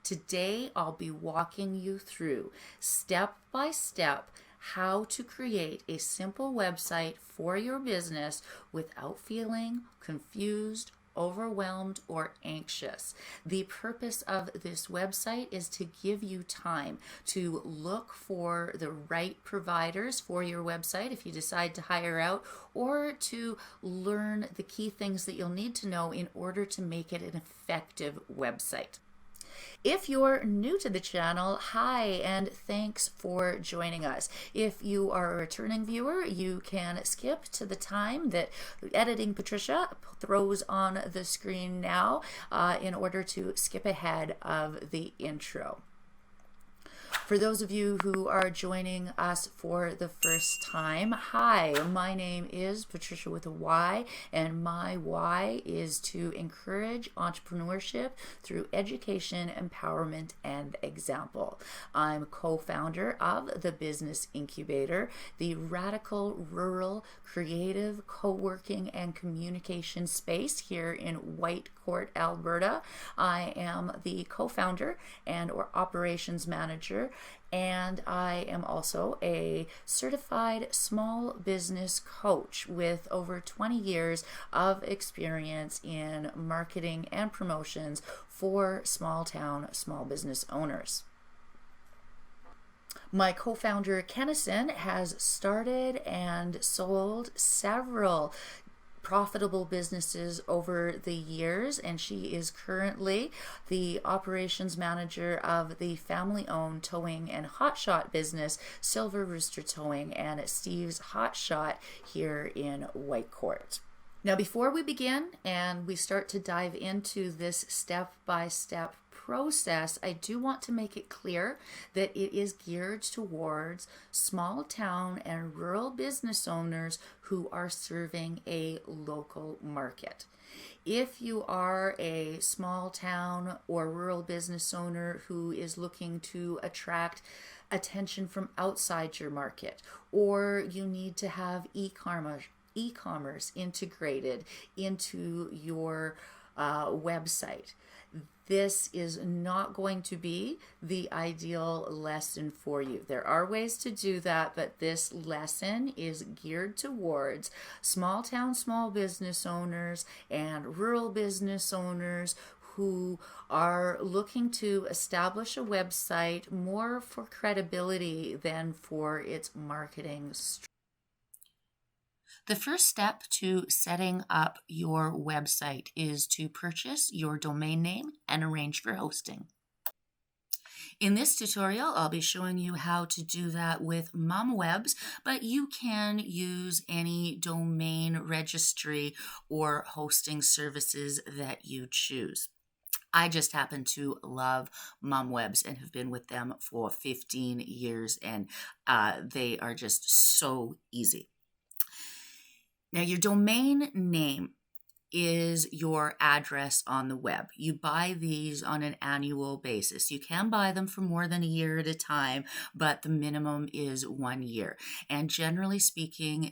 Today, I'll be walking you through step by step how to create a simple website for your business without feeling confused, overwhelmed, or anxious. The purpose of this website is to give you time to look for the right providers for your website if you decide to hire out, or to learn the key things that you'll need to know in order to make it an effective website. If you're new to the channel, hi, and thanks for joining us. If you are a returning viewer, you can skip to the time that Editing Patricia throws on the screen now in order to skip ahead of the intro. For those of you who are joining us for the first time, hi, my name is Patricia with a Y, and my why is to encourage entrepreneurship through education, empowerment, and example. I'm co-founder of the Business Incubator, the radical, rural, creative, co-working, and communication space here in Whitecourt, Alberta. I am the co-founder and or operations manager, and I am also a certified small business coach with over 20 years of experience in marketing and promotions for small town small business owners. My co-founder Kennison has started and sold several profitable businesses over the years, and she is currently the operations manager of the family-owned towing and hotshot business Silver Rooster Towing and Steve's Hotshot here in Whitecourt. Now, before we begin and we start to dive into this step-by-step process, I do want to make it clear that it is geared towards small town and rural business owners who are serving a local market. If you are a small town or rural business owner who is looking to attract attention from outside your market, or you need to have e-commerce integrated into your website, this is not going to be the ideal lesson for you. There are ways to do that, but this lesson is geared towards small town small business owners and rural business owners who are looking to establish a website more for credibility than for its marketing strategy. The first step to setting up your website is to purchase your domain name and arrange for hosting. In this tutorial, I'll be showing you how to do that with MumWebs, but you can use any domain registry or hosting services that you choose. I just happen to love MumWebs and have been with them for 15 years, and they are just so easy. Now, your domain name is your address on the web. You buy these on an annual basis. You can buy them for more than a year at a time, but the minimum is 1 year. And generally speaking,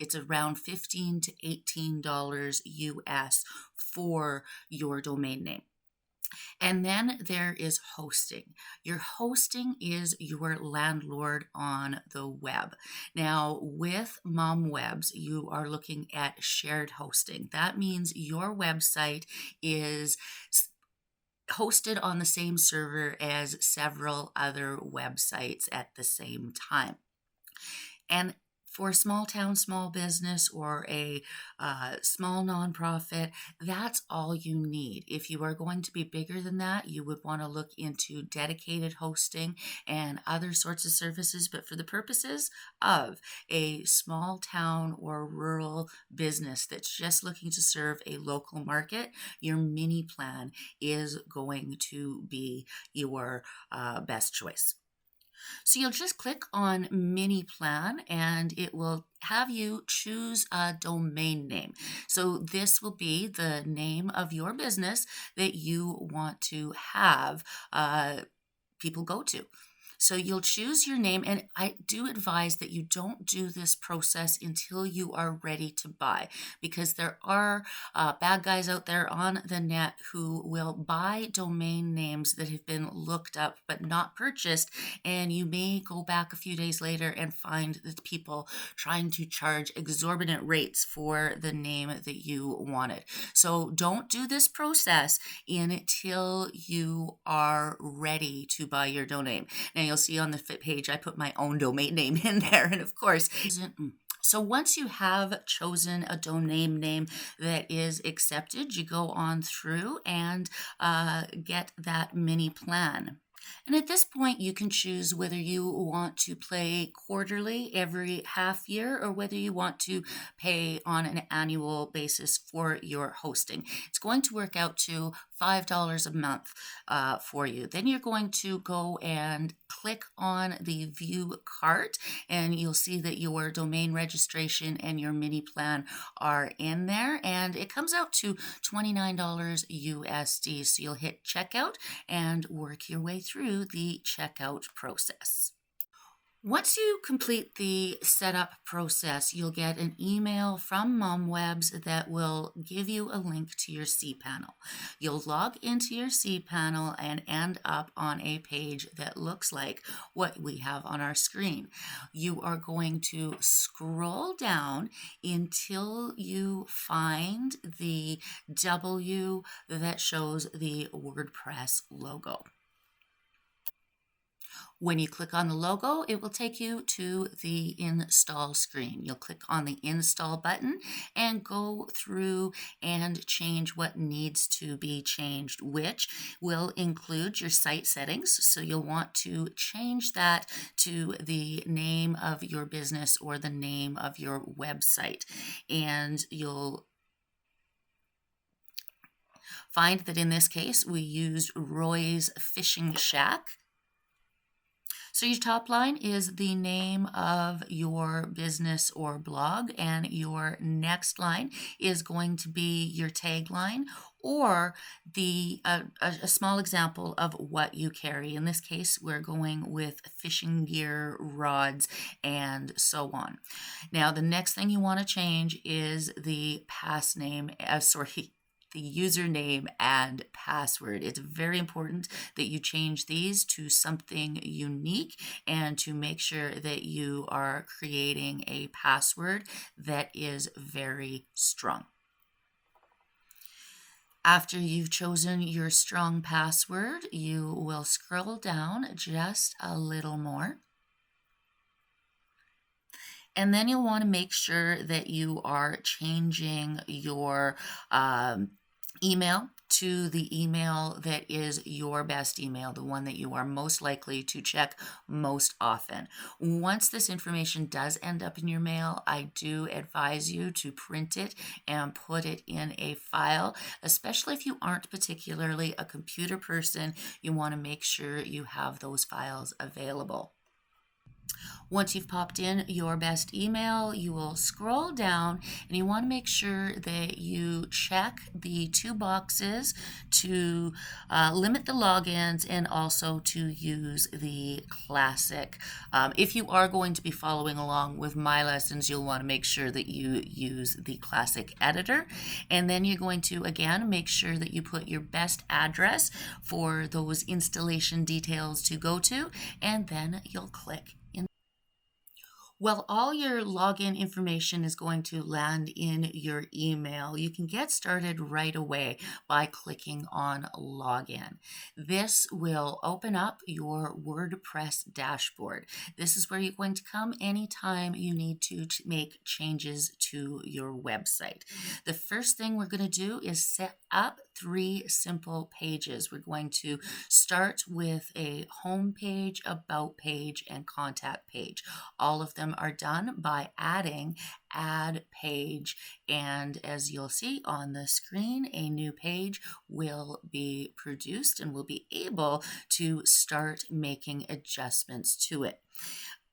it's around $15 to $18 US for your domain name. And then there is hosting. Your hosting is your landlord on the web. Now, with MumWebs, you are looking at shared hosting. That means your website is hosted on the same server as several other websites at the same time. And for a small town, small business, or a small nonprofit, that's all you need. If you are going to be bigger than that, you would want to look into dedicated hosting and other sorts of services. But for the purposes of a small town or rural business that's just looking to serve a local market, your mini plan is going to be your best choice. So you'll just click on mini plan and it will have you choose a domain name. So this will be the name of your business that you want to have people go to. So you'll choose your name, and I do advise that you don't do this process until you are ready to buy, because there are bad guys out there on the net who will buy domain names that have been looked up but not purchased, and you may go back a few days later and find that people trying to charge exorbitant rates for the name that you wanted. So don't do this process until you are ready to buy your domain. Now you'll see on the fit page I put my own domain name in there, and of course, so once you have chosen a domain name that is accepted, you go on through and get that mini plan. And at this point, you can choose whether you want to pay quarterly every half year or whether you want to pay on an annual basis for your hosting. It's going to work out to $5 a month for you. Then you're going to go and click on the view cart, and you'll see that your domain registration and your mini plan are in there, and it comes out to $29 USD. So you'll hit checkout and work your way through the checkout process. Once you complete the setup process, you'll get an email from MomWebs that will give you a link to your cPanel. You'll log into your cPanel and end up on a page that looks like what we have on our screen. You are going to scroll down until you find the W that shows the WordPress logo. When you click on the logo, it will take you to the install screen. You'll click on the install button and go through and change what needs to be changed, which will include your site settings. So you'll want to change that to the name of your business or the name of your website. And you'll find that in this case, we used Roy's Fishing Shack. So your top line is the name of your business or blog, and your next line is going to be your tagline or a small example of what you carry. In this case, we're going with fishing gear, rods, and so on. Now, the next thing you want to change is the the username and password. It's very important that you change these to something unique and to make sure that you are creating a password that is very strong. After you've chosen your strong password, you will scroll down just a little more. And then you'll want to make sure that you are changing your email to the email that is your best email, the one that you are most likely to check most often. Once this information does end up in your mail, I do advise you to print it and put it in a file, especially if you aren't particularly a computer person. You want to make sure you have those files available. Once you've popped in your best email, you will scroll down and you want to make sure that you check the two boxes to limit the logins and also to use the classic. If you are going to be following along with my lessons, you'll want to make sure that you use the classic editor. And then you're going to, again, make sure that you put your best address for those installation details to go to, and then you'll click. Well, all your login information is going to land in your email. You can get started right away by clicking on Login. This will open up your WordPress dashboard. This is where you're going to come anytime you need to make changes to your website. The first thing we're going to do is set up 3 simple pages. We're going to start with a home page, about page, and contact page. All of them are done by adding add page, and as you'll see on the screen, a new page will be produced and we'll be able to start making adjustments to it.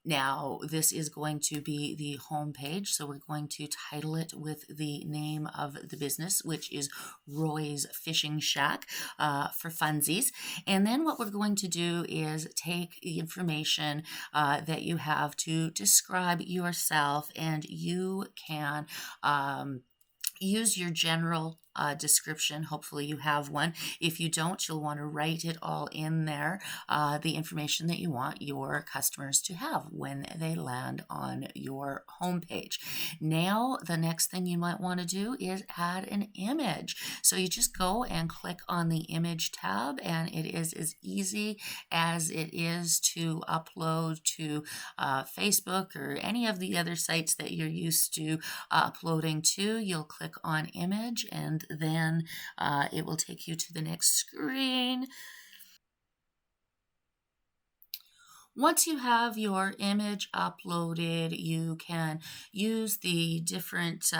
Now, this is going to be the home page, so we're going to title it with the name of the business, which is Roy's Fishing Shack for funsies. And then what we're going to do is take the information that you have to describe yourself, and you can use your general description. Hopefully you have one. If you don't, you'll want to write it all in there, the information that you want your customers to have when they land on your homepage. Now, the next thing you might want to do is add an image. So you just go and click on the image tab, and it is as easy as it is to upload to Facebook or any of the other sites that you're used to uploading to. You'll click on image, and then it will take you to the next screen. Once you have your image uploaded, you can use the different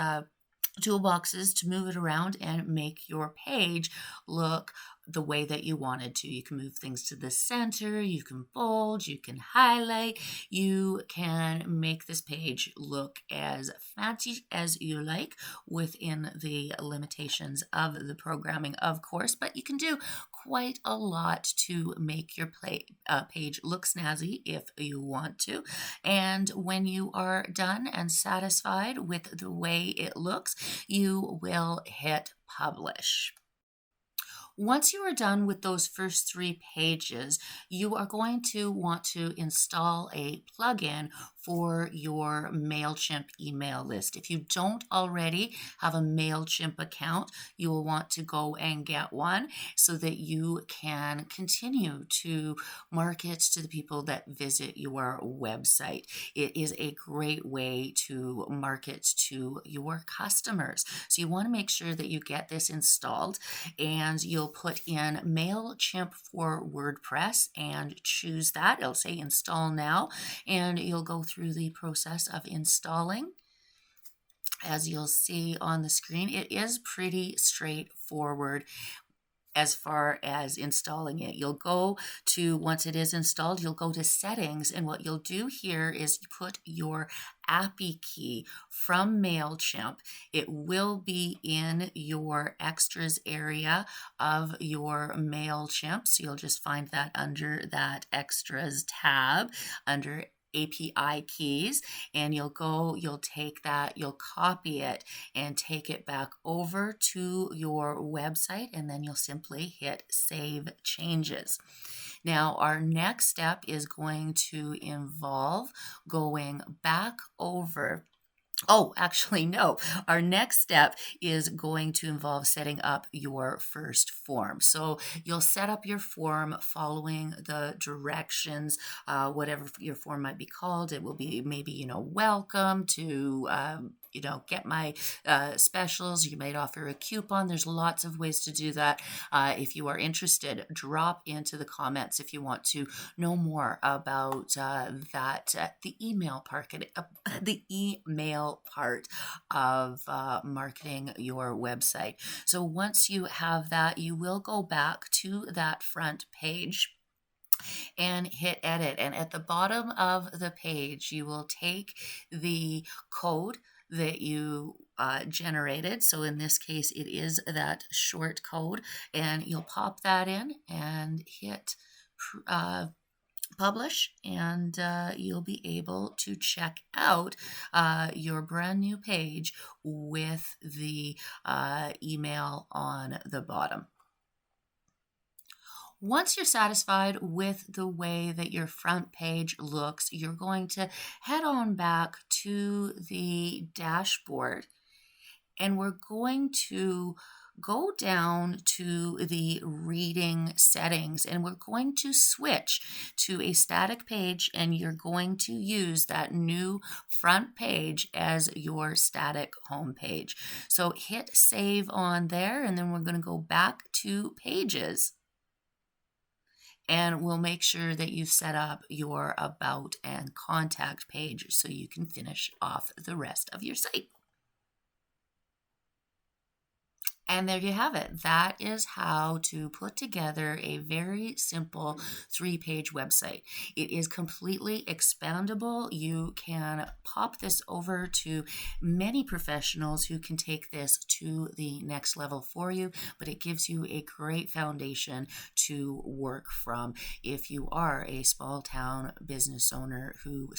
toolboxes to move it around and make your page look the way that you wanted to. You can move things to the center, you can bold, you can highlight, you can make this page look as fancy as you like within the limitations of the programming, of course, but you can do quite a lot to make your page look snazzy if you want to. And when you are done and satisfied with the way it looks, you will hit publish. Once you are done with those first 3 pages, you are going to want to install a plugin for your MailChimp email list. If you don't already have a MailChimp account, you will want to go and get one so that you can continue to market to the people that visit your website. It is a great way to market to your customers. So you want to make sure that you get this installed, and you'll put in MailChimp for WordPress and choose that. It'll say install now, and you'll go through the process of installing. As you'll see on the screen, it is pretty straightforward as far as installing it. You'll go to, once it is installed, you'll go to settings, and what you'll do here is you put your API key from MailChimp. It will be in your extras area of your MailChimp, so you'll just find that under that extras tab under API keys, and you'll take that, you'll copy it and take it back over to your website, and then you'll simply hit save changes. Now, our next step is going to involve going back over. Oh, actually, no. Our next step is going to involve setting up your first form. So you'll set up your form following the directions, whatever your form might be called. It will be maybe, welcome to, get my specials. You might offer a coupon. There's lots of ways to do that. If you are interested, drop into the comments if you want to know more about the email part of marketing your website. So once you have that, you will go back to that front page and hit edit. And at the bottom of the page, you will take the code that you generated. So in this case, it is that short code, and you'll pop that in and hit publish, and you'll be able to check out your brand new page with the email on the bottom. Once you're satisfied with the way that your front page looks, you're going to head on back to the dashboard, and we're going to go down to the reading settings, and we're going to switch to a static page, and you're going to use that new front page as your static home page. So hit save on there, and then we're going to go back to pages, and we'll make sure that you've set up your about and contact page so you can finish off the rest of your site. And there you have it. That is how to put together a very simple 3-page website. It is completely expandable. You can pop this over to many professionals who can take this to the next level for you, but it gives you a great foundation to work from if you are a small town business owner who.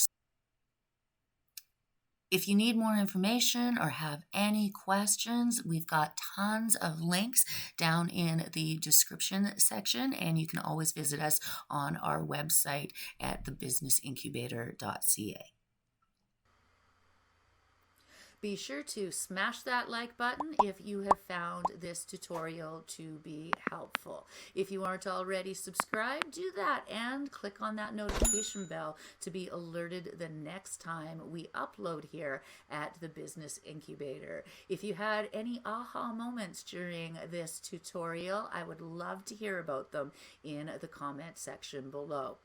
If you need more information or have any questions, we've got tons of links down in the description section, and you can always visit us on our website at thebusinessincubator.ca. Be sure to smash that like button if you have found this tutorial to be helpful. If you aren't already subscribed, do that and click on that notification bell to be alerted the next time we upload here at the Business Incubator. If you had any aha moments during this tutorial, I would love to hear about them in the comment section below.